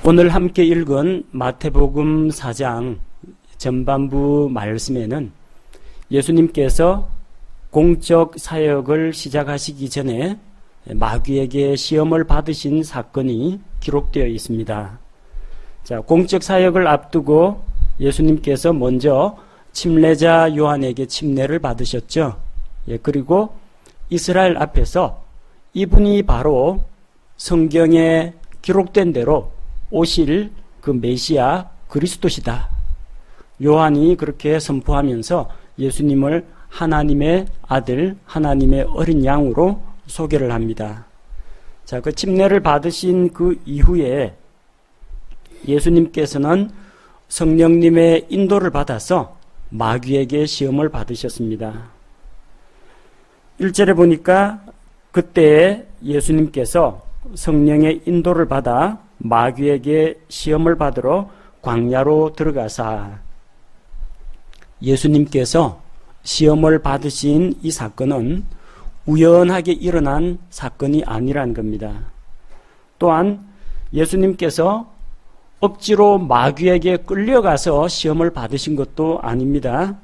오늘 함께 읽은 마태복음 4장 전반부 말씀에는 예수님께서 공적 사역을 시작하시기 전에 마귀에게 시험을 받으신 사건이 기록되어 있습니다. 자, 공적 사역을 앞두고 예수님께서 먼저 침례자 요한에게 침례를 받으셨죠. 그리고 이스라엘 앞에서 이분이 바로 성경에 기록된 대로 오실 그 메시아 그리스도시다. 요한이 그렇게 선포하면서 예수님을 하나님의 아들, 하나님의 어린 양으로 소개를 합니다. 자, 그 침례를 받으신 그 이후에 예수님께서는 성령님의 인도를 받아서 마귀에게 시험을 받으셨습니다. 1절에 보니까 그때 예수님께서 성령의 인도를 받아 마귀에게 시험을 받으러 광야로 들어가사, 예수님께서 시험을 받으신 이 사건은 우연하게 일어난 사건이 아니란 겁니다. 또한 예수님께서 억지로 마귀에게 끌려가서 시험을 받으신 것도 아닙니다.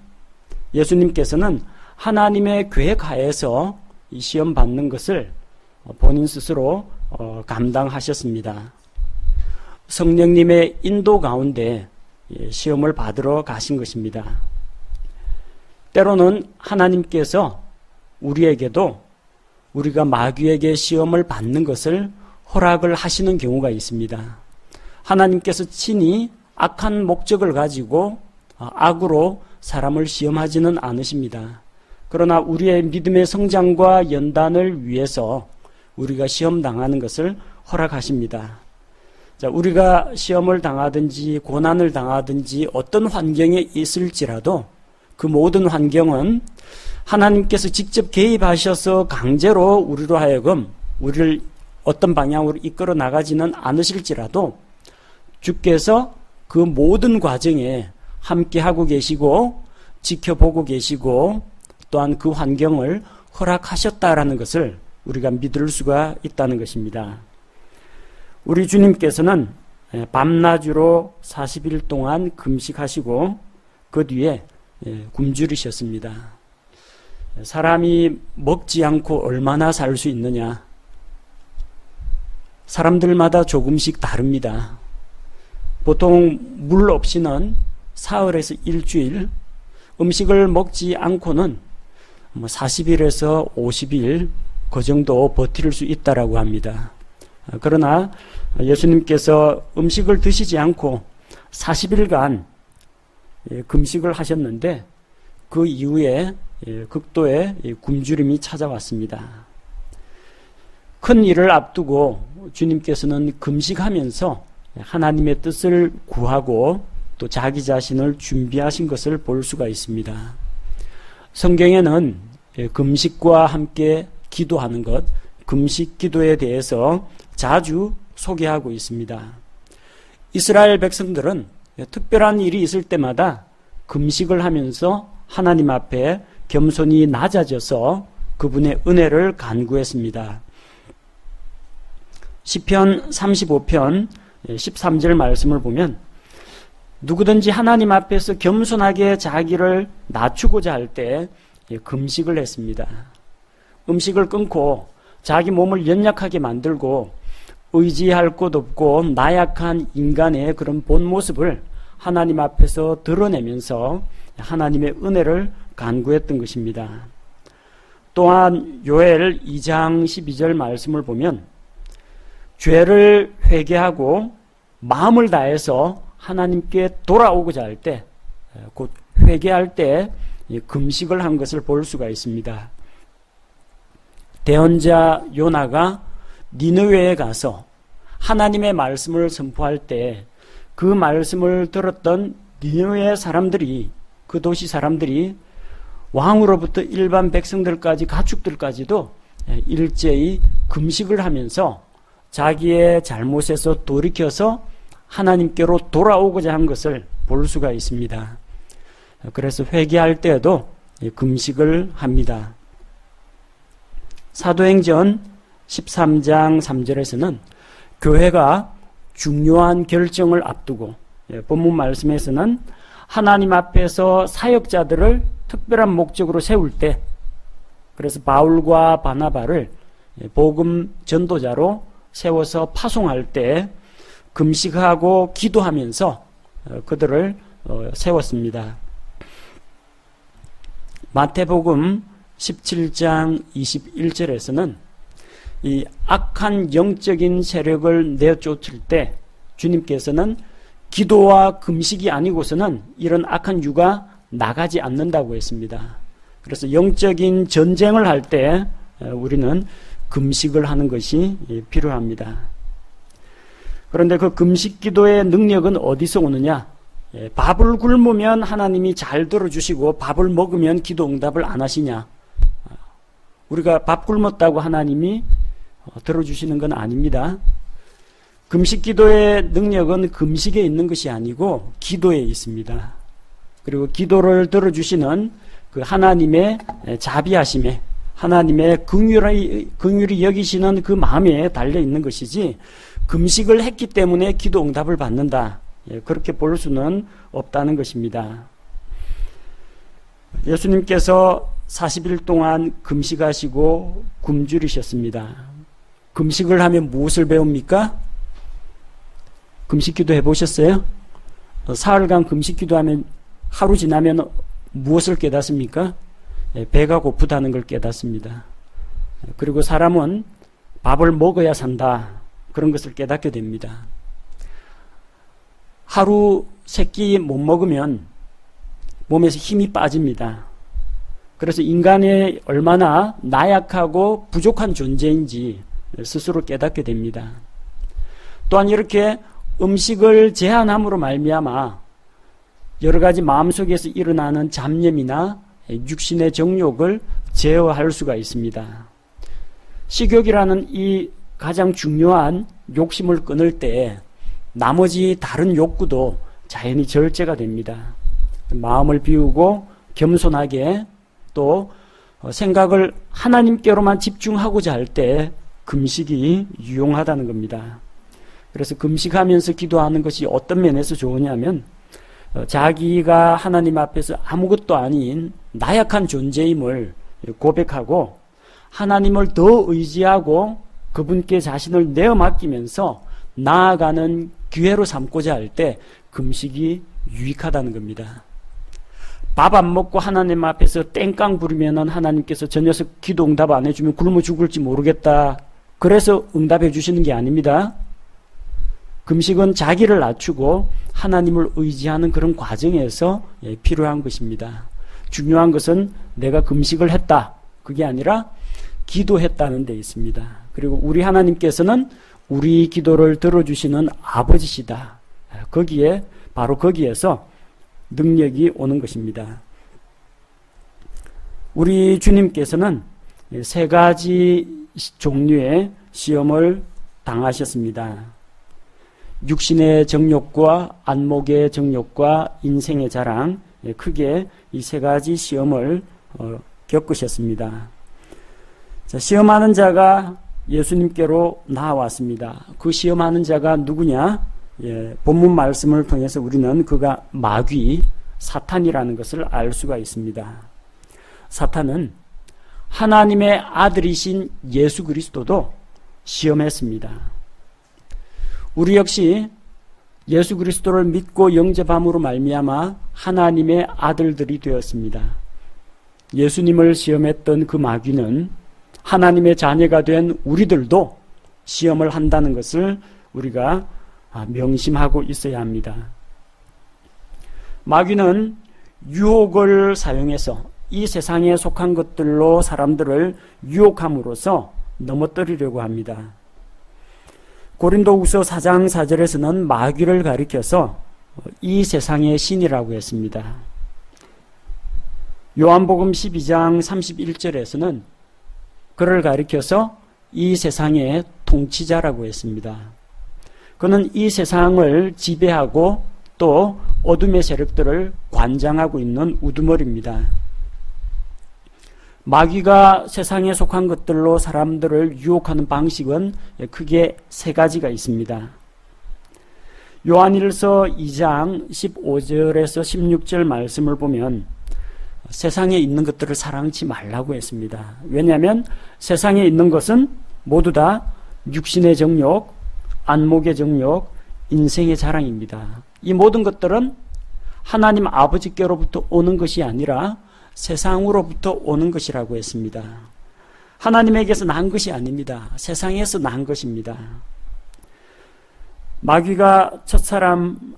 예수님께서는 하나님의 계획하에서 이 시험 받는 것을 본인 스스로 감당하셨습니다. 성령님의 인도 가운데 시험을 받으러 가신 것입니다. 때로는 하나님께서 우리에게도 우리가 마귀에게 시험을 받는 것을 허락을 하시는 경우가 있습니다. 하나님께서 친히 악한 목적을 가지고 악으로 사람을 시험하지는 않으십니다. 그러나 우리의 믿음의 성장과 연단을 위해서 우리가 시험 당하는 것을 허락하십니다. 자, 우리가 시험을 당하든지 고난을 당하든지 어떤 환경에 있을지라도 그 모든 환경은 하나님께서 직접 개입하셔서 강제로 우리로 하여금 우리를 어떤 방향으로 이끌어 나가지는 않으실지라도 주께서 그 모든 과정에 함께하고 계시고 지켜보고 계시고 또한 그 환경을 허락하셨다라는 것을 우리가 믿을 수가 있다는 것입니다. 우리 주님께서는 밤낮으로 40일 동안 금식하시고 그 뒤에 굶주리셨습니다. 사람이 먹지 않고 얼마나 살 수 있느냐? 사람들마다 조금씩 다릅니다. 보통 물 없이는 사흘에서 일주일, 음식을 먹지 않고는 40일에서 50일 그 정도 버틸 수 있다라고 합니다. 그러나 예수님께서 음식을 드시지 않고 40일간 금식을 하셨는데 그 이후에 극도의 굶주림이 찾아왔습니다. 큰 일을 앞두고 주님께서는 금식하면서 하나님의 뜻을 구하고 또 자기 자신을 준비하신 것을 볼 수가 있습니다. 성경에는 금식과 함께 기도하는 것, 금식 기도에 대해서 자주 소개하고 있습니다. 이스라엘 백성들은 특별한 일이 있을 때마다 금식을 하면서 하나님 앞에 겸손히 낮아져서 그분의 은혜를 간구했습니다. 시편 35편 13절 말씀을 보면 누구든지 하나님 앞에서 겸손하게 자기를 낮추고자 할 때 금식을 했습니다. 음식을 끊고 자기 몸을 연약하게 만들고 의지할 곳 없고 나약한 인간의 그런 본 모습을 하나님 앞에서 드러내면서 하나님의 은혜를 간구했던 것입니다. 또한 요엘 2장 12절 말씀을 보면 죄를 회개하고 마음을 다해서 하나님께 돌아오고자 할 때, 곧 회개할 때 금식을 한 것을 볼 수가 있습니다. 대언자 요나가 니느웨에 가서 하나님의 말씀을 선포할 때 그 말씀을 들었던 니느웨 사람들이, 그 도시 사람들이 왕으로부터 일반 백성들까지 가축들까지도 일제히 금식을 하면서 자기의 잘못에서 돌이켜서 하나님께로 돌아오고자 한 것을 볼 수가 있습니다. 그래서 회개할 때에도 금식을 합니다. 사도행전 13장 3절에서는 교회가 중요한 결정을 앞두고 본문 말씀에서는 하나님 앞에서 사역자들을 특별한 목적으로 세울 때, 그래서 바울과 바나바를 복음 전도자로 세워서 파송할 때 금식하고 기도하면서 그들을 세웠습니다. 마태복음 17장 21절에서는 이 악한 영적인 세력을 내쫓을 때 주님께서는 기도와 금식이 아니고서는 이런 악한 유가 나가지 않는다고 했습니다. 그래서 영적인 전쟁을 할 때 우리는 금식을 하는 것이 필요합니다. 그런데 그 금식 기도의 능력은 어디서 오느냐? 밥을 굶으면 하나님이 잘 들어주시고 밥을 먹으면 기도 응답을 안 하시냐? 우리가 밥 굶었다고 하나님이 들어주시는 건 아닙니다. 금식 기도의 능력은 금식에 있는 것이 아니고 기도에 있습니다. 그리고 기도를 들어주시는 그 하나님의 자비하심에, 하나님의 긍휼히 여기시는 그 마음에 달려 있는 것이지, 금식을 했기 때문에 기도 응답을 받는다, 그렇게 볼 수는 없다는 것입니다. 예수님께서 40일 동안 금식하시고 굶주리셨습니다. 금식을 하면 무엇을 배웁니까? 금식기도 해보셨어요? 사흘간 금식기도 하면 하루 지나면 무엇을 깨닫습니까? 배가 고프다는 걸 깨닫습니다. 그리고 사람은 밥을 먹어야 산다, 그런 것을 깨닫게 됩니다. 하루 세 끼 못 먹으면 몸에서 힘이 빠집니다. 그래서 인간이 얼마나 나약하고 부족한 존재인지 스스로 깨닫게 됩니다. 또한 이렇게 음식을 제한함으로 말미암아 여러 가지 마음속에서 일어나는 잡념이나 육신의 정욕을 제어할 수가 있습니다. 식욕이라는 이 가장 중요한 욕심을 끊을 때 나머지 다른 욕구도 자연히 절제가 됩니다. 마음을 비우고 겸손하게 또 생각을 하나님께로만 집중하고자 할 때 금식이 유용하다는 겁니다. 그래서 금식하면서 기도하는 것이 어떤 면에서 좋으냐면, 자기가 하나님 앞에서 아무것도 아닌 나약한 존재임을 고백하고 하나님을 더 의지하고 그분께 자신을 내어 맡기면서 나아가는 기회로 삼고자 할 때 금식이 유익하다는 겁니다. 밥 안 먹고 하나님 앞에서 땡깡 부리면은 하나님께서 저 녀석 기도 응답 안 해주면 굶어 죽을지 모르겠다, 그래서 응답해 주시는 게 아닙니다. 금식은 자기를 낮추고 하나님을 의지하는 그런 과정에서 필요한 것입니다. 중요한 것은 내가 금식을 했다, 그게 아니라 기도했다는 데 있습니다. 그리고 우리 하나님께서는 우리 기도를 들어주시는 아버지시다, 거기에 바로 거기에서 능력이 오는 것입니다. 우리 주님께서는 세 가지 종류의 시험을 당하셨습니다. 육신의 정욕과 안목의 정욕과 인생의 자랑, 크게 이 세 가지 시험을 겪으셨습니다. 자, 시험하는 자가 예수님께로 나와왔습니다. 그 시험하는 자가 누구냐? 본문 말씀을 통해서 우리는 그가 마귀, 사탄이라는 것을 알 수가 있습니다. 사탄은 하나님의 아들이신 예수 그리스도도 시험했습니다. 우리 역시 예수 그리스도를 믿고 영접함으로 말미암아 하나님의 아들들이 되었습니다. 예수님을 시험했던 그 마귀는 하나님의 자녀가 된 우리들도 시험을 한다는 것을 우리가 명심하고 있어야 합니다. 마귀는 유혹을 사용해서 이 세상에 속한 것들로 사람들을 유혹함으로써 넘어뜨리려고 합니다. 고린도후서 4장 4절에서는 마귀를 가리켜서 이 세상의 신이라고 했습니다. 요한복음 12장 31절에서는 그를 가리켜서 이 세상의 통치자라고 했습니다. 그는 이 세상을 지배하고 또 어둠의 세력들을 관장하고 있는 우두머리입니다. 마귀가 세상에 속한 것들로 사람들을 유혹하는 방식은 크게 세 가지가 있습니다. 요한일서 2장 15절에서 16절 말씀을 보면 세상에 있는 것들을 사랑치 말라고 했습니다. 왜냐하면 세상에 있는 것은 모두 다 육신의 정욕, 안목의 정욕, 인생의 자랑입니다. 이 모든 것들은 하나님 아버지께로부터 오는 것이 아니라 세상으로부터 오는 것이라고 했습니다. 하나님에게서 난 것이 아닙니다. 세상에서 난 것입니다. 마귀가 첫사람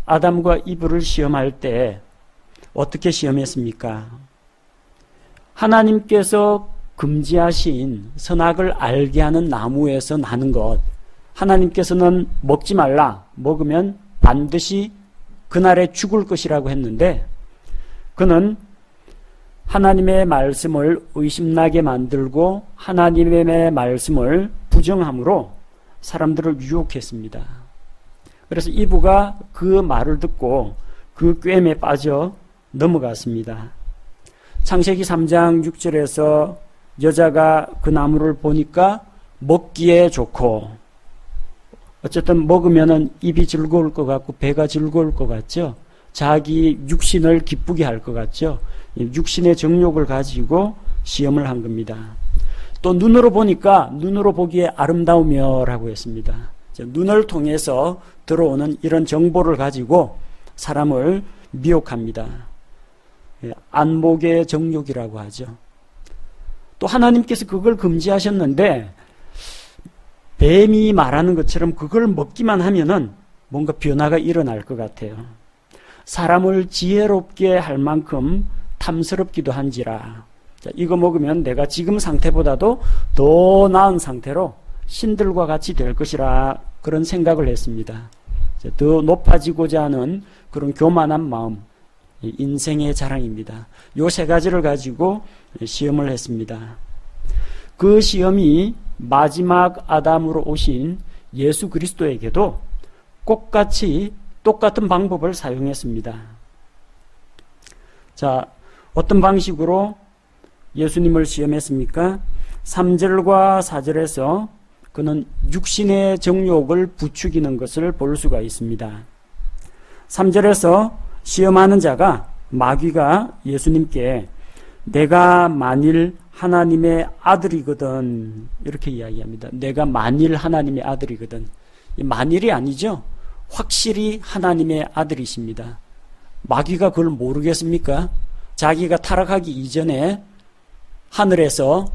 아담과 이브를 시험할 때 어떻게 시험했습니까? 하나님께서 금지하신 선악을 알게 하는 나무에서 나는 것, 하나님께서는 먹지 말라, 먹으면 반드시 그날에 죽을 것이라고 했는데 그는 하나님의 말씀을 의심나게 만들고 하나님의 말씀을 부정함으로 사람들을 유혹했습니다. 그래서 이브가 그 말을 듣고 그 꾀임에 빠져 넘어갔습니다. 창세기 3장 6절에서 여자가 그 나무를 보니까 먹기에 좋고, 어쨌든 먹으면은 입이 즐거울 것 같고 배가 즐거울 것 같죠. 자기 육신을 기쁘게 할 것 같죠. 육신의 정욕을 가지고 시험을 한 겁니다. 또 눈으로 보니까 눈으로 보기에 아름다우며라고 했습니다. 눈을 통해서 들어오는 이런 정보를 가지고 사람을 미혹합니다. 안목의 정욕이라고 하죠. 또 하나님께서 그걸 금지하셨는데 뱀이 말하는 것처럼 그걸 먹기만 하면은 뭔가 변화가 일어날 것 같아요. 사람을 지혜롭게 할 만큼 탐스럽기도 한지라. 자, 이거 먹으면 내가 지금 상태보다도 더 나은 상태로 신들과 같이 될 것이라 그런 생각을 했습니다. 더 높아지고자 하는 그런 교만한 마음, 인생의 자랑입니다. 요 세 가지를 가지고 시험을 했습니다. 그 시험이 마지막 아담으로 오신 예수 그리스도에게도 똑같은 방법을 사용했습니다. 자, 어떤 방식으로 예수님을 시험했습니까? 3절과 4절에서 그는 육신의 정욕을 부추기는 것을 볼 수가 있습니다. 3절에서 시험하는 자가 마귀가 예수님께 내가 만일 하나님의 아들이거든 이렇게 이야기합니다. 내가 만일 하나님의 아들이거든. 만일이 아니죠. 확실히 하나님의 아들이십니다. 마귀가 그걸 모르겠습니까? 자기가 타락하기 이전에 하늘에서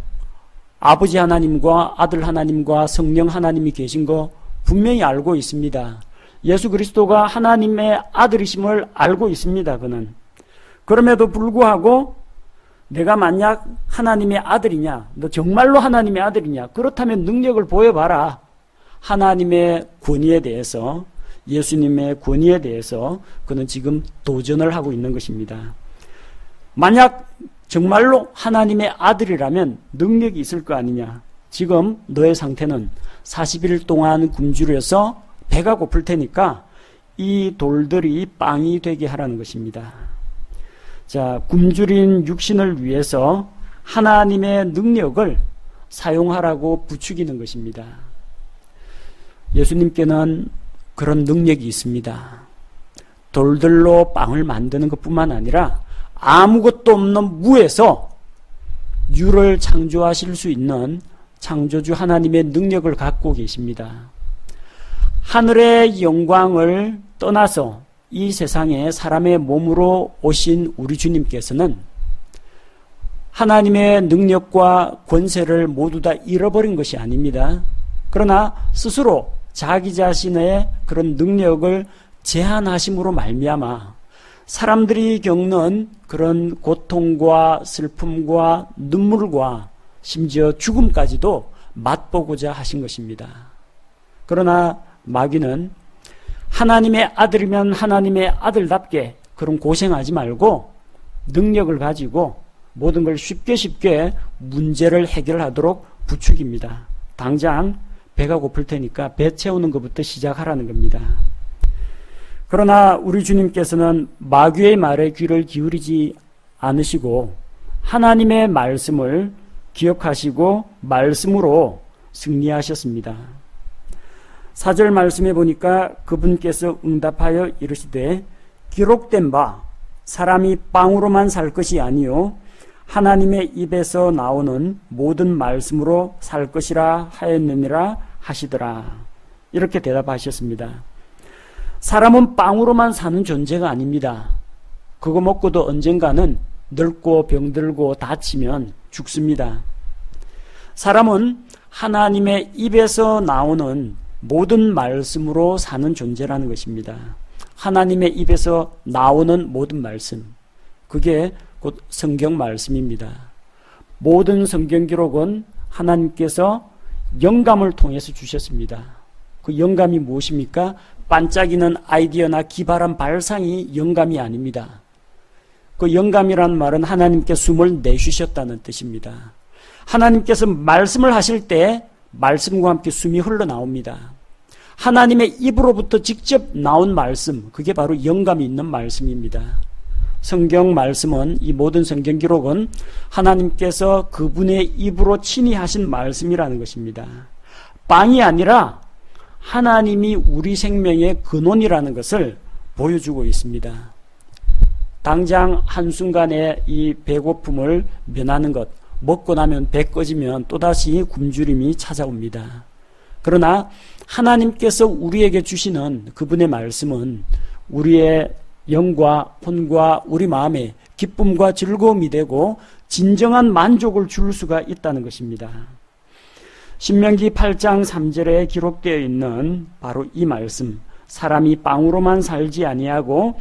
아버지 하나님과 아들 하나님과 성령 하나님이 계신 거 분명히 알고 있습니다. 예수 그리스도가 하나님의 아들이심을 알고 있습니다. 그는. 그럼에도 불구하고 내가 만약 하나님의 아들이냐, 너 정말로 하나님의 아들이냐, 그렇다면 능력을 보여봐라. 하나님의 권위에 대해서, 예수님의 권위에 대해서 그는 지금 도전을 하고 있는 것입니다. 만약 정말로 하나님의 아들이라면 능력이 있을 거 아니냐. 지금 너의 상태는 40일 동안 굶주려서 배가 고플 테니까 이 돌들이 빵이 되게 하라는 것입니다. 자, 굶주린 육신을 위해서 하나님의 능력을 사용하라고 부추기는 것입니다. 예수님께는 그런 능력이 있습니다. 돌들로 빵을 만드는 것뿐만 아니라 아무것도 없는 무에서 유를 창조하실 수 있는 창조주 하나님의 능력을 갖고 계십니다. 하늘의 영광을 떠나서 이 세상에 사람의 몸으로 오신 우리 주님께서는 하나님의 능력과 권세를 모두 다 잃어버린 것이 아닙니다. 그러나 스스로 자기 자신의 그런 능력을 제한하심으로 말미암아 사람들이 겪는 그런 고통과 슬픔과 눈물과 심지어 죽음까지도 맛보고자 하신 것입니다. 그러나 마귀는 하나님의 아들이면 하나님의 아들답게 그런 고생하지 말고 능력을 가지고 모든 걸 쉽게 문제를 해결하도록 부추깁니다. 당장 배가 고플 테니까 배 채우는 것부터 시작하라는 겁니다. 그러나 우리 주님께서는 마귀의 말에 귀를 기울이지 않으시고 하나님의 말씀을 기억하시고 말씀으로 승리하셨습니다. 4절 말씀해 보니까 그분께서 응답하여 이르시되 기록된 바 사람이 빵으로만 살 것이 아니요 하나님의 입에서 나오는 모든 말씀으로 살 것이라 하였느니라 하시더라. 이렇게 대답하셨습니다. 사람은 빵으로만 사는 존재가 아닙니다. 그거 먹고도 언젠가는 늙고 병들고 다치면 죽습니다. 사람은 하나님의 입에서 나오는 모든 말씀으로 사는 존재라는 것입니다. 하나님의 입에서 나오는 모든 말씀, 그게 곧 성경 말씀입니다. 모든 성경 기록은 하나님께서 영감을 통해서 주셨습니다. 그 영감이 무엇입니까? 반짝이는 아이디어나 기발한 발상이 영감이 아닙니다. 그 영감이란 말은 하나님께 숨을 내쉬셨다는 뜻입니다. 하나님께서 말씀을 하실 때 말씀과 함께 숨이 흘러나옵니다. 하나님의 입으로부터 직접 나온 말씀, 그게 바로 영감이 있는 말씀입니다. 성경 말씀은, 이 모든 성경 기록은 하나님께서 그분의 입으로 친히 하신 말씀이라는 것입니다. 빵이 아니라 하나님이 우리 생명의 근원이라는 것을 보여주고 있습니다. 당장 한순간에 이 배고픔을 면하는 것, 먹고 나면 배 꺼지면 또다시 굶주림이 찾아옵니다. 그러나 하나님께서 우리에게 주시는 그분의 말씀은 우리의 영과 혼과 우리 마음에 기쁨과 즐거움이 되고 진정한 만족을 줄 수가 있다는 것입니다. 신명기 8장 3절에 기록되어 있는 바로 이 말씀, 사람이 빵으로만 살지 아니하고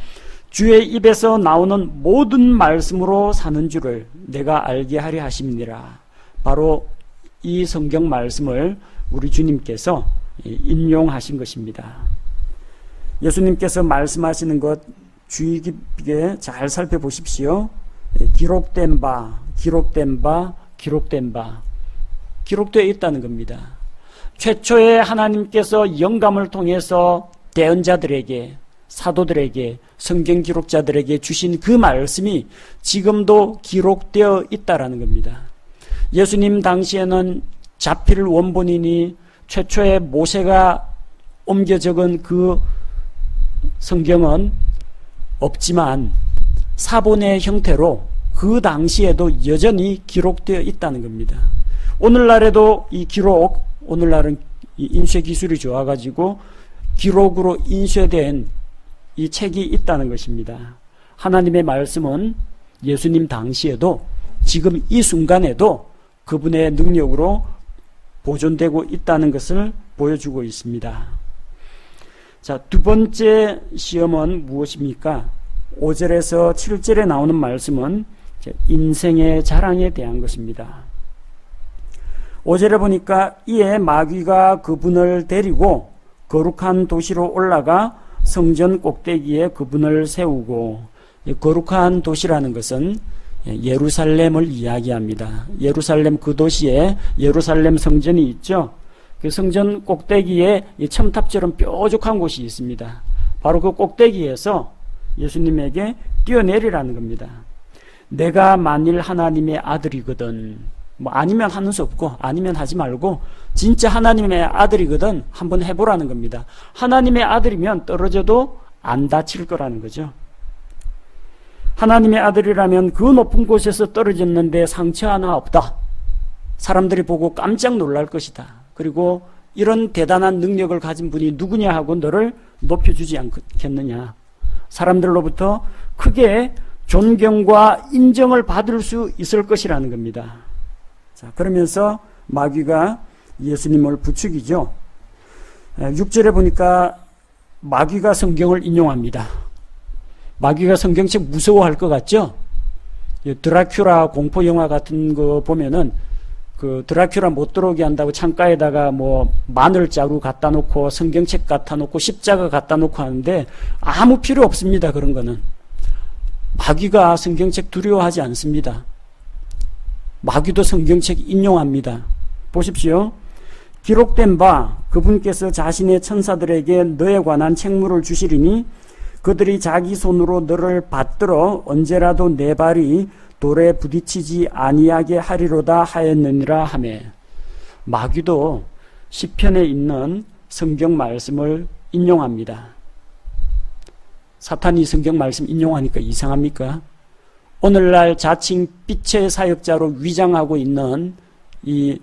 주의 입에서 나오는 모든 말씀으로 사는 줄을 내가 알게 하려 하심이니라. 바로 이 성경 말씀을 우리 주님께서 인용하신 것입니다. 예수님께서 말씀하시는 것 주의 깊게 잘 살펴보십시오. 기록된 바, 기록된 바, 기록된 바, 기록되어 있다는 겁니다. 최초에 하나님께서 영감을 통해서 대언자들에게, 사도들에게, 성경 기록자들에게 주신 그 말씀이 지금도 기록되어 있다라는 겁니다. 예수님 당시에는 자필 원본이니 최초에 모세가 옮겨 적은 그 성경은 없지만 사본의 형태로 그 당시에도 여전히 기록되어 있다는 겁니다. 오늘날에도 이 기록, 오늘날은 이 인쇄 기술이 좋아가지고 기록으로 인쇄된 이 책이 있다는 것입니다. 하나님의 말씀은 예수님 당시에도 지금 이 순간에도 그분의 능력으로 보존되고 있다는 것을 보여주고 있습니다. 자, 두 번째 시험은 무엇입니까? 5절에서 7절에 나오는 말씀은 인생의 자랑에 대한 것입니다. 5절에 보니까 이에 마귀가 그분을 데리고 거룩한 도시로 올라가 성전 꼭대기에 그분을 세우고, 거룩한 도시라는 것은 예루살렘을 이야기합니다. 예루살렘 그 도시에 예루살렘 성전이 있죠. 그 성전 꼭대기에 첨탑처럼 뾰족한 곳이 있습니다. 바로 그 꼭대기에서 예수님에게 뛰어내리라는 겁니다. 내가 만일 하나님의 아들이거든, 아니면 하는 수 없고 아니면 하지 말고 진짜 하나님의 아들이거든 한번 해보라는 겁니다. 하나님의 아들이면 떨어져도 안 다칠 거라는 거죠. 하나님의 아들이라면 그 높은 곳에서 떨어졌는데 상처 하나 없다. 사람들이 보고 깜짝 놀랄 것이다. 그리고 이런 대단한 능력을 가진 분이 누구냐 하고 너를 높여주지 않겠느냐. 사람들로부터 크게 존경과 인정을 받을 수 있을 것이라는 겁니다. 자, 그러면서 마귀가 예수님을 부추기죠. 6절에 보니까 마귀가 성경을 인용합니다. 마귀가 성경책 무서워할 것 같죠? 드라큘라 공포영화 같은 거 보면은 그 드라큘라 못 들어오게 한다고 창가에다가 뭐 마늘자루 갖다 놓고 성경책 갖다 놓고 십자가 갖다 놓고 하는데 아무 필요 없습니다. 그런 거는. 마귀가 성경책 두려워하지 않습니다. 마귀도 성경책 인용합니다. 보십시오. 기록된 바 그분께서 자신의 천사들에게 너에 관한 책무를 주시리니 그들이 자기 손으로 너를 받들어 언제라도 내 발이 돌에 부딪히지 아니하게 하리로다 하였느니라 하매. 마귀도 시편에 있는 성경 말씀을 인용합니다. 사탄이 성경 말씀 인용하니까 이상합니까? 오늘날 자칭 빛의 사역자로 위장하고 있는 이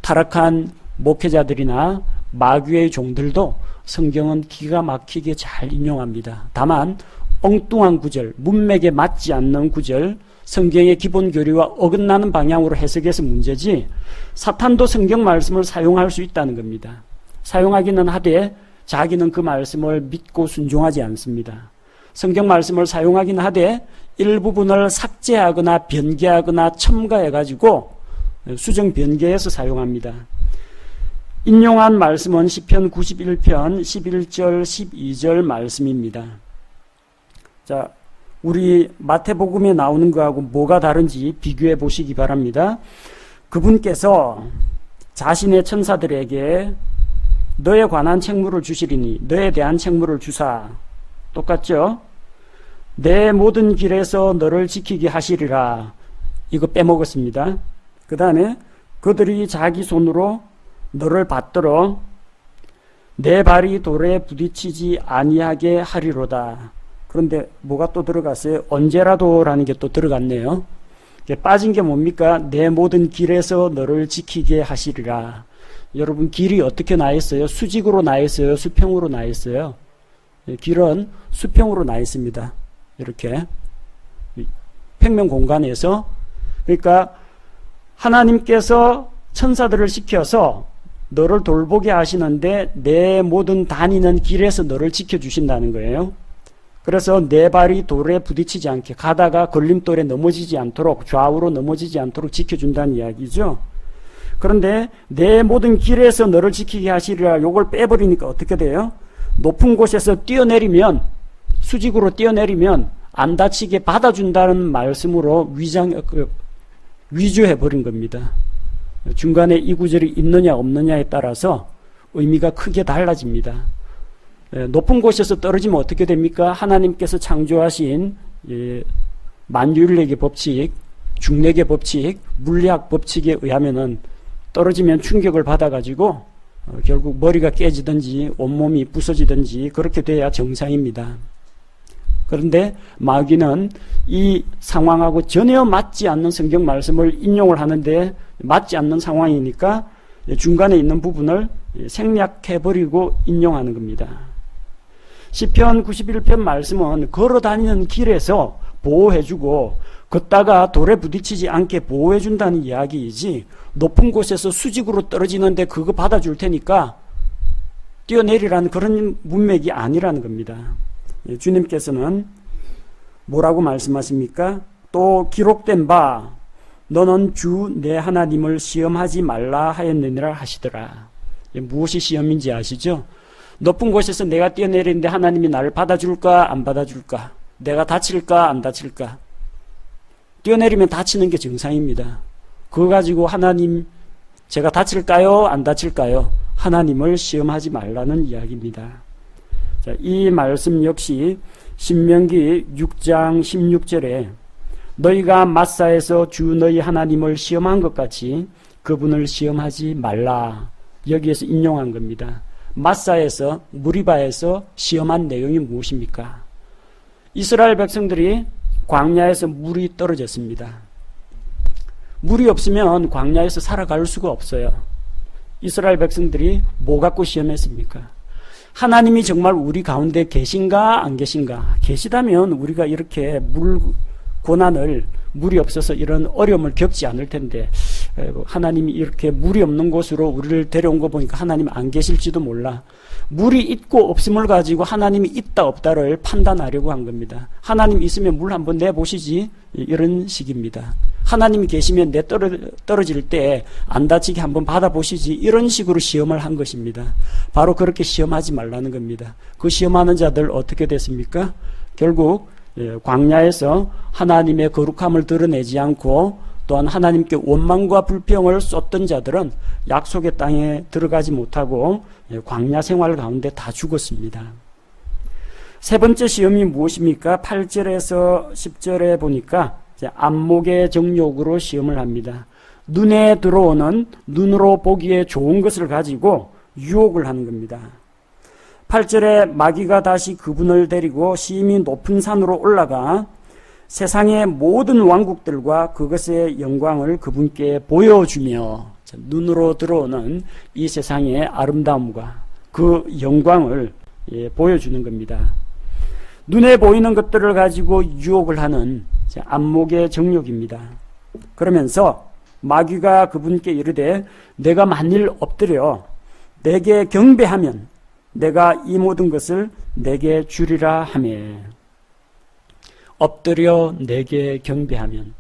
타락한 목회자들이나 마귀의 종들도 성경은 기가 막히게 잘 인용합니다. 다만 엉뚱한 구절, 문맥에 맞지 않는 구절, 성경의 기본 교리와 어긋나는 방향으로 해석해서 문제지, 사탄도 성경 말씀을 사용할 수 있다는 겁니다. 사용하기는 하되 자기는 그 말씀을 믿고 순종하지 않습니다. 성경 말씀을 사용하긴 하되 일부분을 삭제하거나 변개하거나 첨가해가지고 수정 변개해서 사용합니다. 인용한 말씀은 시편 91편 11절 12절 말씀입니다. 자, 우리 마태복음에 나오는 거하고 뭐가 다른지 비교해 보시기 바랍니다. 그분께서 자신의 천사들에게 너에 관한 책무를 주시리니 너에 대한 책무를 주사, 똑같죠? 내 모든 길에서 너를 지키게 하시리라, 이거 빼먹었습니다. 그 다음에 그들이 자기 손으로 너를 받들어 내 발이 돌에 부딪히지 아니하게 하리로다. 그런데 뭐가 또 들어갔어요? 언제라도라는 게 또 들어갔네요. 빠진 게 뭡니까? 내 모든 길에서 너를 지키게 하시리라. 여러분, 길이 어떻게 나 있어요? 수직으로 나 있어요? 수평으로 나 있어요? 길은 수평으로 나 있습니다. 이렇게 평면 공간에서. 그러니까 하나님께서 천사들을 시켜서 너를 돌보게 하시는데 내 모든 다니는 길에서 너를 지켜주신다는 거예요. 그래서 내 발이 돌에 부딪히지 않게, 가다가 걸림돌에 넘어지지 않도록, 좌우로 넘어지지 않도록 지켜준다는 이야기죠. 그런데 내 모든 길에서 너를 지키게 하시리라, 요걸 빼버리니까 어떻게 돼요? 높은 곳에서 뛰어내리면, 수직으로 뛰어내리면 안 다치게 받아준다는 말씀으로 위조해버린 겁니다. 중간에 이 구절이 있느냐 없느냐에 따라서 의미가 크게 달라집니다. 높은 곳에서 떨어지면 어떻게 됩니까? 하나님께서 창조하신 만유인력의 법칙, 중력의 법칙, 물리학 법칙에 의하면은 떨어지면 충격을 받아가지고 결국 머리가 깨지든지 온몸이 부서지든지 그렇게 돼야 정상입니다. 그런데 마귀는 이 상황하고 전혀 맞지 않는 성경 말씀을 인용을 하는데 맞지 않는 상황이니까 중간에 있는 부분을 생략해버리고 인용하는 겁니다. 시편 91편 말씀은 걸어다니는 길에서 보호해주고 걷다가 돌에 부딪히지 않게 보호해준다는 이야기이지, 높은 곳에서 수직으로 떨어지는데 그거 받아줄 테니까 뛰어내리라는 그런 문맥이 아니라는 겁니다. 주님께서는 뭐라고 말씀하십니까? 또 기록된 바 너는 주 내 하나님을 시험하지 말라 하였느니라 하시더라. 무엇이 시험인지 아시죠? 높은 곳에서 내가 뛰어내리는데 하나님이 나를 받아줄까 안 받아줄까? 내가 다칠까 안 다칠까? 뛰어내리면 다치는 게 정상입니다. 그거 가지고 하나님 제가 다칠까요 안 다칠까요? 하나님을 시험하지 말라는 이야기입니다. 자, 이 말씀 역시 신명기 6장 16절에 너희가 마사에서 주 너희 하나님을 시험한 것 같이 그분을 시험하지 말라, 여기에서 인용한 겁니다. 마사에서, 무리바에서 시험한 내용이 무엇입니까? 이스라엘 백성들이 광야에서 물이 떨어졌습니다. 물이 없으면 광야에서 살아갈 수가 없어요. 이스라엘 백성들이 뭐 갖고 시험했습니까? 하나님이 정말 우리 가운데 계신가 안 계신가? 계시다면 우리가 이렇게 고난을, 물이 없어서 이런 어려움을 겪지 않을 텐데, 하나님이 이렇게 물이 없는 곳으로 우리를 데려온 거 보니까 하나님 안 계실지도 몰라. 물이 있고 없음을 가지고 하나님이 있다 없다를 판단하려고 한 겁니다. 하나님 있으면 물 한번 내보시지, 이런 식입니다. 하나님이 계시면 내 떨어질 때 안 다치게 한번 받아보시지, 이런 식으로 시험을 한 것입니다. 바로 그렇게 시험하지 말라는 겁니다. 그 시험하는 자들 어떻게 됐습니까? 결국 광야에서 하나님의 거룩함을 드러내지 않고 또한 하나님께 원망과 불평을 쏟던 자들은 약속의 땅에 들어가지 못하고 광야 생활 가운데 다 죽었습니다. 세 번째 시험이 무엇입니까? 8절에서 10절에 보니까 안목의 정욕으로 시험을 합니다. 눈에 들어오는, 눈으로 보기에 좋은 것을 가지고 유혹을 하는 겁니다. 8절에 마귀가 다시 그분을 데리고 심히 높은 산으로 올라가 세상의 모든 왕국들과 그것의 영광을 그분께 보여주며, 눈으로 들어오는 이 세상의 아름다움과 그 영광을 보여주는 겁니다. 눈에 보이는 것들을 가지고 유혹을 하는 안목의 정욕입니다. 그러면서 마귀가 그분께 이르되 내가 만일 엎드려 내게 경배하면 내가 이 모든 것을 내게 주리라 하매. 엎드려 내게 경배하면.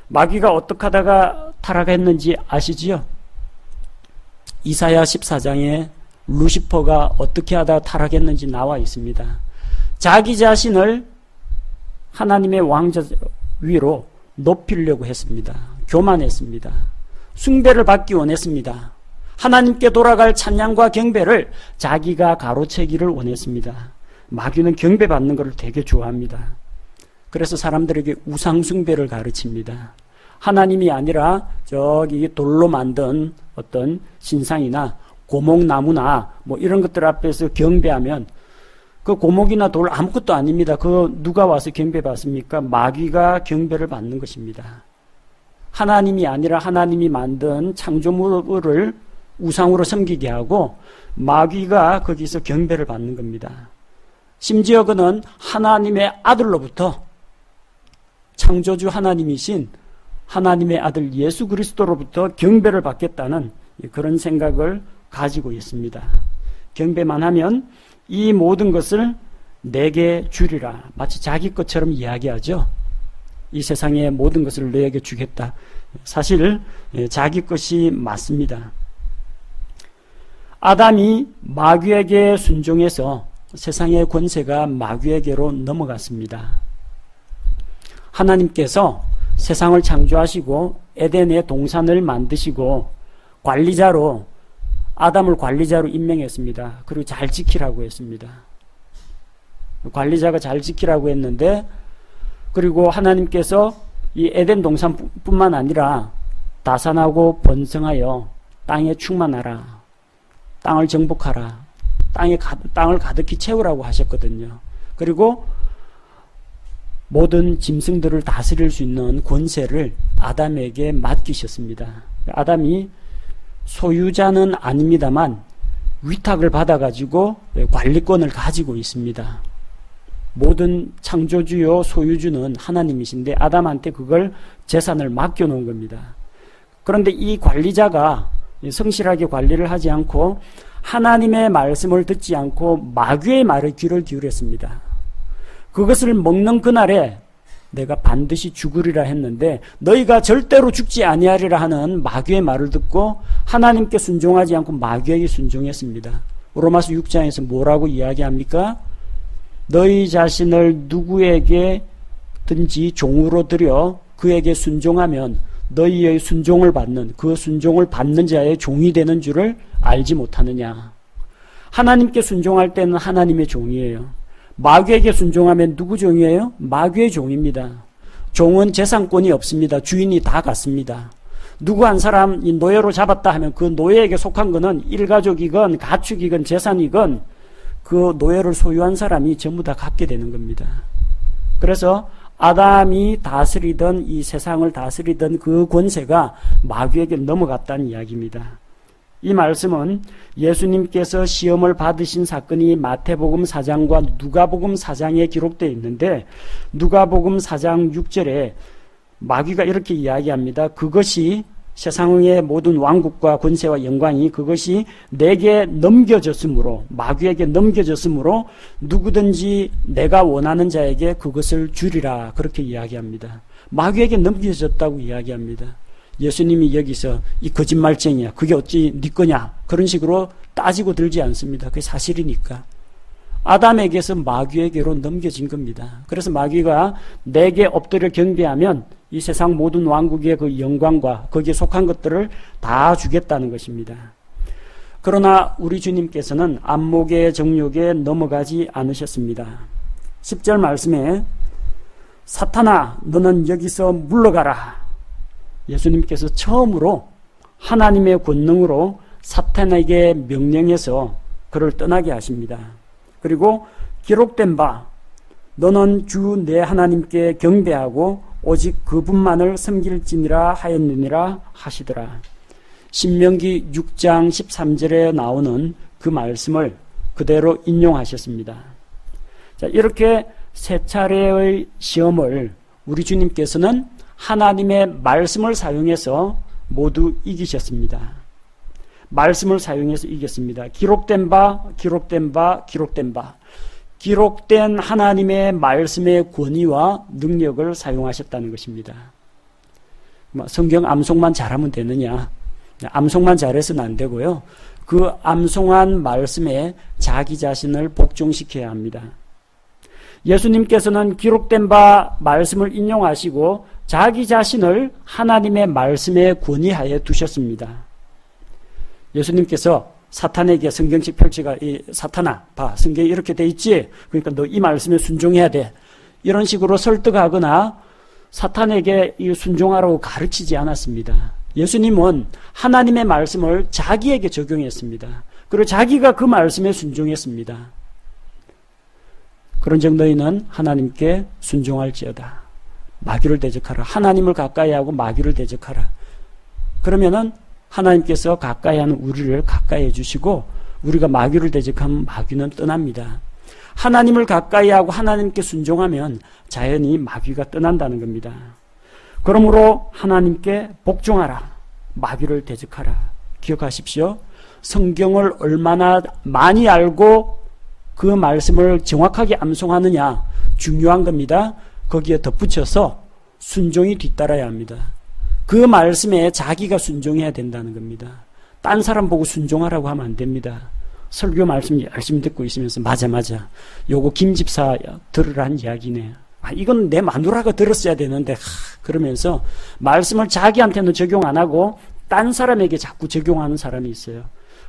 마귀가 어떻게 하다가 타락했는지 아시지요? 이사야 14장에 루시퍼가 어떻게 하다 타락했는지 나와 있습니다. 자기 자신을 하나님의 왕자 위로 높이려고 했습니다. 교만했습니다. 숭배를 받기 원했습니다. 하나님께 돌아갈 찬양과 경배를 자기가 가로채기를 원했습니다. 마귀는 경배받는 것을 되게 좋아합니다. 그래서 사람들에게 우상숭배를 가르칩니다. 하나님이 아니라 저기 돌로 만든 어떤 신상이나 고목나무나 뭐 이런 것들 앞에서 경배하면 그 고목이나 돌 아무것도 아닙니다. 그 누가 와서 경배받습니까? 마귀가 경배를 받는 것입니다. 하나님이 아니라 하나님이 만든 창조물을 우상으로 섬기게 하고 마귀가 거기서 경배를 받는 겁니다. 심지어 그는 하나님의 아들로부터 창조주 하나님이신 하나님의 아들 예수 그리스도로부터 경배를 받겠다는 그런 생각을 가지고 있습니다. 경배만 하면 이 모든 것을 내게 주리라. 마치 자기 것처럼 이야기하죠. 이 세상의 모든 것을 내게 주겠다. 사실 자기 것이 맞습니다. 아담이 마귀에게 순종해서 세상의 권세가 마귀에게로 넘어갔습니다. 하나님께서 세상을 창조하시고 에덴의 동산을 만드시고 관리자로 아담을 관리자로 임명했습니다. 그리고 잘 지키라고 했습니다. 관리자가 잘 지키라고 했는데, 그리고 하나님께서 이 에덴 동산뿐만 아니라 다산하고 번성하여 땅에 충만하라, 땅을 정복하라, 땅을 가득히 채우라고 하셨거든요. 그리고 모든 짐승들을 다스릴 수 있는 권세를 아담에게 맡기셨습니다. 아담이 소유자는 아닙니다만 위탁을 받아가지고 관리권을 가지고 있습니다. 모든 창조주요 소유주는 하나님이신데 아담한테 그걸 재산을 맡겨놓은 겁니다. 그런데 이 관리자가 성실하게 관리를 하지 않고 하나님의 말씀을 듣지 않고 마귀의 말에 귀를 기울였습니다. 그것을 먹는 그날에 내가 반드시 죽으리라 했는데 너희가 절대로 죽지 아니하리라 하는 마귀의 말을 듣고 하나님께 순종하지 않고 마귀에게 순종했습니다. 로마서 6장에서 뭐라고 이야기합니까? 너희 자신을 누구에게든지 종으로 들여 그에게 순종하면 너희의 순종을 받는, 그 순종을 받는 자의 종이 되는 줄을 알지 못하느냐. 하나님께 순종할 때는 하나님의 종이에요. 마귀에게 순종하면 누구 종이에요? 마귀의 종입니다. 종은 재산권이 없습니다. 주인이 다 갔습니다. 누구 한 사람 이 노예로 잡았다 하면 그 노예에게 속한 것은 일가족이건 가축이건 재산이건 그 노예를 소유한 사람이 전부 다 갖게 되는 겁니다. 그래서 아담이 다스리던 이 세상을 다스리던 그 권세가 마귀에게 넘어갔다는 이야기입니다. 이 말씀은 예수님께서 시험을 받으신 사건이 마태복음 4장과 누가복음 4장에 기록되어 있는데 누가복음 4장 6절에 마귀가 이렇게 이야기합니다. 그것이 세상의 모든 왕국과 권세와 영광이 그것이 내게 넘겨졌으므로, 마귀에게 넘겨졌으므로 누구든지 내가 원하는 자에게 그것을 주리라, 그렇게 이야기합니다. 마귀에게 넘겨졌다고 이야기합니다. 예수님이 여기서 이 거짓말쟁이야, 그게 어찌 네 거냐, 그런 식으로 따지고 들지 않습니다. 그게 사실이니까. 아담에게서 마귀에게로 넘겨진 겁니다. 그래서 마귀가 내게 엎드려 경배하면 이 세상 모든 왕국의 그 영광과 거기에 속한 것들을 다 주겠다는 것입니다. 그러나 우리 주님께서는 안목의 정욕에 넘어가지 않으셨습니다. 10절 말씀에 사탄아 너는 여기서 물러가라. 예수님께서 처음으로 하나님의 권능으로 사탄에게 명령해서 그를 떠나게 하십니다. 그리고 기록된 바 너는 주 내 하나님께 경배하고 오직 그분만을 섬길지니라 하였느니라 하시더라. 신명기 6장 13절에 나오는 그 말씀을 그대로 인용하셨습니다. 자, 이렇게 세 차례의 시험을 우리 주님께서는 하나님의 말씀을 사용해서 모두 이기셨습니다. 말씀을 사용해서 이겼습니다. 기록된 바, 기록된 바, 기록된 바. 기록된 하나님의 말씀의 권위와 능력을 사용하셨다는 것입니다. 성경 암송만 잘하면 되느냐? 암송만 잘해서는 안 되고요. 그 암송한 말씀에 자기 자신을 복종시켜야 합니다. 예수님께서는 기록된 바 말씀을 인용하시고 자기 자신을 하나님의 말씀에 권위하에 두셨습니다. 예수님께서 사탄에게 성경책 펼치가 사탄아 봐 성경에 이렇게 돼 있지? 그러니까 너 이 말씀에 순종해야 돼. 이런 식으로 설득하거나 사탄에게 순종하라고 가르치지 않았습니다. 예수님은 하나님의 말씀을 자기에게 적용했습니다. 그리고 자기가 그 말씀에 순종했습니다. 그런즉 너희는 하나님께 순종할지어다. 마귀를 대적하라. 하나님을 가까이 하고 마귀를 대적하라. 그러면은 하나님께서 가까이 하는 우리를 가까이 해주시고 우리가 마귀를 대적하면 마귀는 떠납니다. 하나님을 가까이 하고 하나님께 순종하면 자연히 마귀가 떠난다는 겁니다. 그러므로 하나님께 복종하라. 마귀를 대적하라. 기억하십시오. 성경을 얼마나 많이 알고 그 말씀을 정확하게 암송하느냐 중요한 겁니다. 거기에 덧붙여서 순종이 뒤따라야 합니다. 그 말씀에 자기가 순종해야 된다는 겁니다. 딴 사람 보고 순종하라고 하면 안 됩니다. 설교 말씀 열심히 듣고 있으면서 맞아 요거 김 집사 들으라는 이야기네. 이건 내 마누라가 들었어야 되는데 그러면서 말씀을 자기한테는 적용 안 하고 딴 사람에게 자꾸 적용하는 사람이 있어요.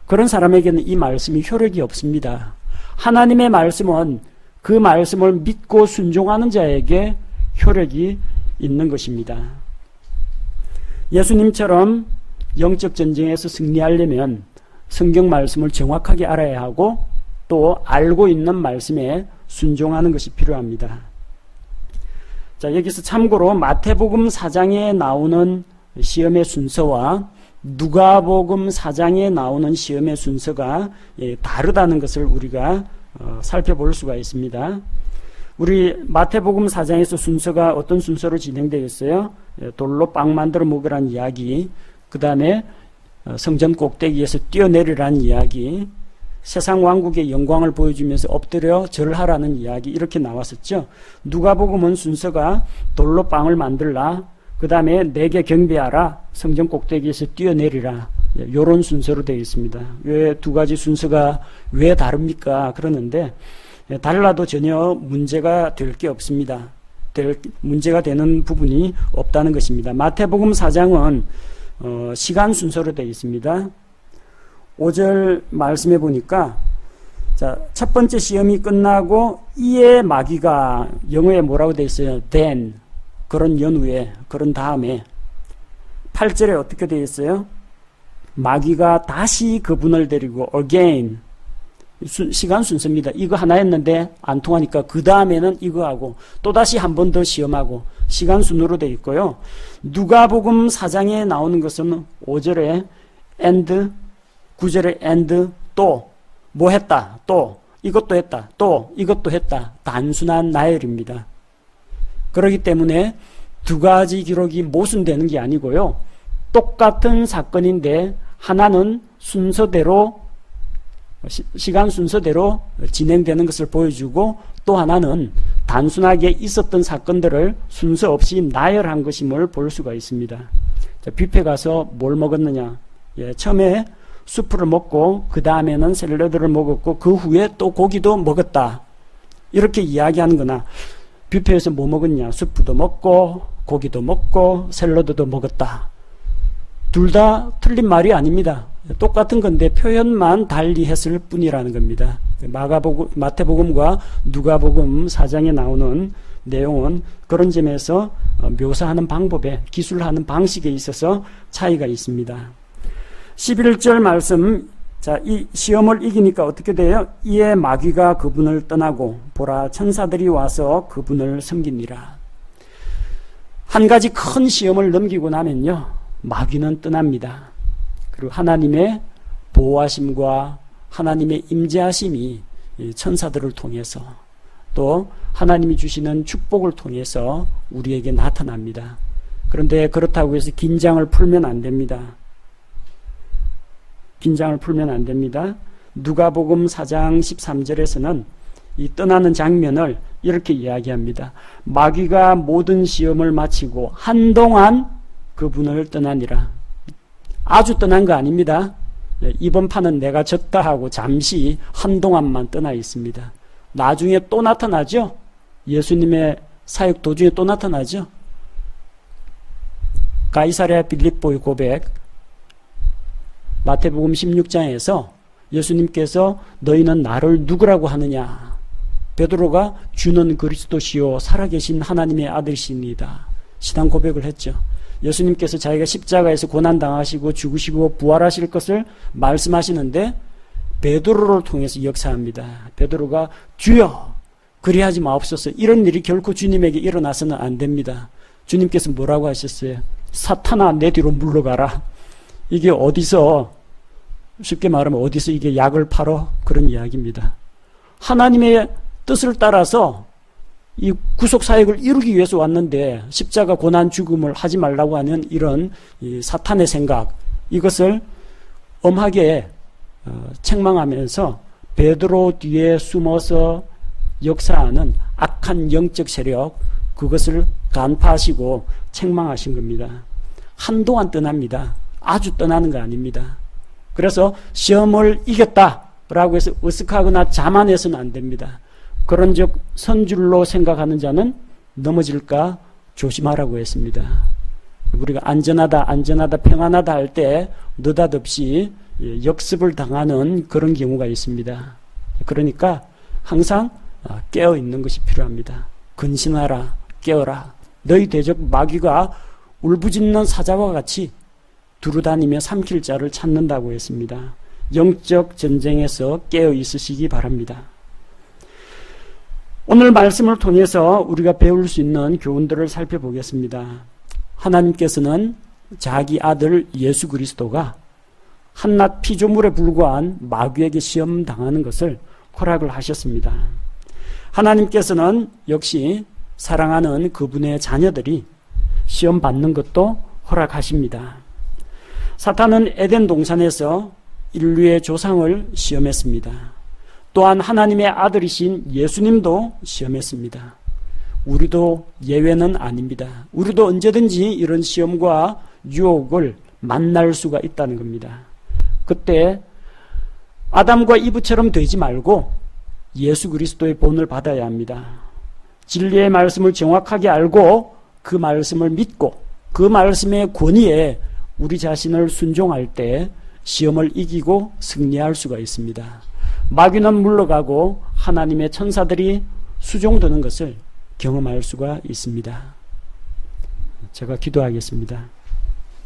그런 사람에게는 이 말씀이 효력이 없습니다. 하나님의 말씀은 그 말씀을 믿고 순종하는 자에게 효력이 있는 것입니다. 예수님처럼 영적 전쟁에서 승리하려면 성경 말씀을 정확하게 알아야 하고 또 알고 있는 말씀에 순종하는 것이 필요합니다. 자, 여기서 참고로 마태복음 4장에 나오는 시험의 순서와 누가복음 4장에 나오는 시험의 순서가 다르다는 것을 우리가 살펴볼 수가 있습니다. 우리 마태복음 4장에서 순서가 어떤 순서로 진행되어 있어요? 돌로 빵 만들어 먹으라는 이야기, 그 다음에 성전 꼭대기에서 뛰어내리라는 이야기, 세상 왕국의 영광을 보여주면서 엎드려 절하라는 이야기 이렇게 나왔었죠. 누가복음은 순서가 돌로 빵을 만들라, 그 다음에 내게 경배하라, 성전 꼭대기에서 뛰어내리라, 이런 순서로 되어 있습니다. 왜 두 가지 순서가 왜 다릅니까? 그러는데 달라도 전혀 문제가 될 게 없습니다. 문제가 되는 부분이 없다는 것입니다. 마태복음 4장은 시간 순서로 되어 있습니다. 5절 말씀해 보니까 자, 첫 번째 시험이 끝나고 이에 마귀가 영어에 뭐라고 되어 있어요? then 그런 연후에 그런 다음에 8절에 어떻게 되어 있어요? 마귀가 다시 그분을 데리고 again 시간 순서입니다. 이거 하나 했는데 안 통하니까 그 다음에는 이거 하고 또다시 한 번 더 시험하고 시간 순으로 되어 있고요. 누가복음 4장에 나오는 것은 5절에 and 9절에 and 또 뭐 했다 또 이것도 했다 또 이것도 했다 단순한 나열입니다. 그렇기 때문에 두 가지 기록이 모순되는 게 아니고요. 똑같은 사건인데 하나는 순서대로 시간 순서대로 진행되는 것을 보여주고 또 하나는 단순하게 있었던 사건들을 순서 없이 나열한 것임을 볼 수가 있습니다. 자, 뷔페 가서 뭘 먹었느냐? 처음에 수프를 먹고 그 다음에는 샐러드를 먹었고 그 후에 또 고기도 먹었다. 이렇게 이야기하는 거나 뷔페에서 뭐 먹었냐? 수프도 먹고 고기도 먹고 샐러드도 먹었다. 둘 다 틀린 말이 아닙니다. 똑같은 건데 표현만 달리 했을 뿐이라는 겁니다. 마태복음과 누가복음 4장에 나오는 내용은 그런 점에서 묘사하는 방법에 기술하는 방식에 있어서 차이가 있습니다. 11절 말씀, 자, 이 시험을 이기니까 어떻게 돼요? 이에 마귀가 그분을 떠나고 보라 천사들이 와서 그분을 섬기니라. 한 가지 큰 시험을 넘기고 나면요, 마귀는 떠납니다. 그리고 하나님의 보호하심과 하나님의 임재하심이 천사들을 통해서 또 하나님이 주시는 축복을 통해서 우리에게 나타납니다. 그런데 그렇다고 해서 긴장을 풀면 안 됩니다. 긴장을 풀면 안 됩니다. 누가복음 4장 13절에서는 이 떠나는 장면을 이렇게 이야기합니다. 마귀가 모든 시험을 마치고 한동안 그분을 떠나니라. 아주 떠난 거 아닙니다. 이번 판은 내가 졌다 하고 잠시 한동안만 떠나 있습니다. 나중에 또 나타나죠. 예수님의 사역 도중에 또 나타나죠. 가이사랴 빌립보의 고백, 마태복음 16장에서 예수님께서 너희는 나를 누구라고 하느냐? 베드로가 주는 그리스도시요 살아계신 하나님의 아들이시니이다. 신앙 고백을 했죠. 예수님께서 자기가 십자가에서 고난당하시고 죽으시고 부활하실 것을 말씀하시는데 베드로를 통해서 역사합니다. 베드로가 주여 그리하지 마옵소서. 이런 일이 결코 주님에게 일어나서는 안 됩니다. 주님께서 뭐라고 하셨어요? 사탄아 내 뒤로 물러가라. 이게 어디서, 쉽게 말하면 어디서 이게 약을 팔어? 그런 이야기입니다. 하나님의 뜻을 따라서 이 구속사역을 이루기 위해서 왔는데 십자가 고난 죽음을 하지 말라고 하는 이런 이 사탄의 생각, 이것을 엄하게 책망하면서 베드로 뒤에 숨어서 역사하는 악한 영적 세력, 그것을 간파하시고 책망하신 겁니다. 한동안 떠납니다. 아주 떠나는 거 아닙니다. 그래서 시험을 이겼다라고 해서 으쓱하거나 자만해서는 안 됩니다. 그런 즉 선줄로 생각하는 자는 넘어질까 조심하라고 했습니다. 우리가 안전하다 평안하다 할 때 느닷없이 역습을 당하는 그런 경우가 있습니다. 그러니까 항상 깨어 있는 것이 필요합니다. 근신하라, 깨어라. 너희 대적 마귀가 울부짖는 사자와 같이 두루다니며 삼킬 자를 찾는다고 했습니다. 영적 전쟁에서 깨어 있으시기 바랍니다. 오늘 말씀을 통해서 우리가 배울 수 있는 교훈들을 살펴보겠습니다. 하나님께서는 자기 아들 예수 그리스도가 한낱 피조물에 불과한 마귀에게 시험 당하는 것을 허락을 하셨습니다. 하나님께서는 역시 사랑하는 그분의 자녀들이 시험 받는 것도 허락하십니다. 사탄은 에덴 동산에서 인류의 조상을 시험했습니다. 또한 하나님의 아들이신 예수님도 시험했습니다. 우리도 예외는 아닙니다. 우리도 언제든지 이런 시험과 유혹을 만날 수가 있다는 겁니다. 그때 아담과 이브처럼 되지 말고 예수 그리스도의 본을 받아야 합니다. 진리의 말씀을 정확하게 알고 그 말씀을 믿고 그 말씀의 권위에 우리 자신을 순종할 때 시험을 이기고 승리할 수가 있습니다. 마귀는 물러가고 하나님의 천사들이 수종드는 것을 경험할 수가 있습니다. 제가 기도하겠습니다.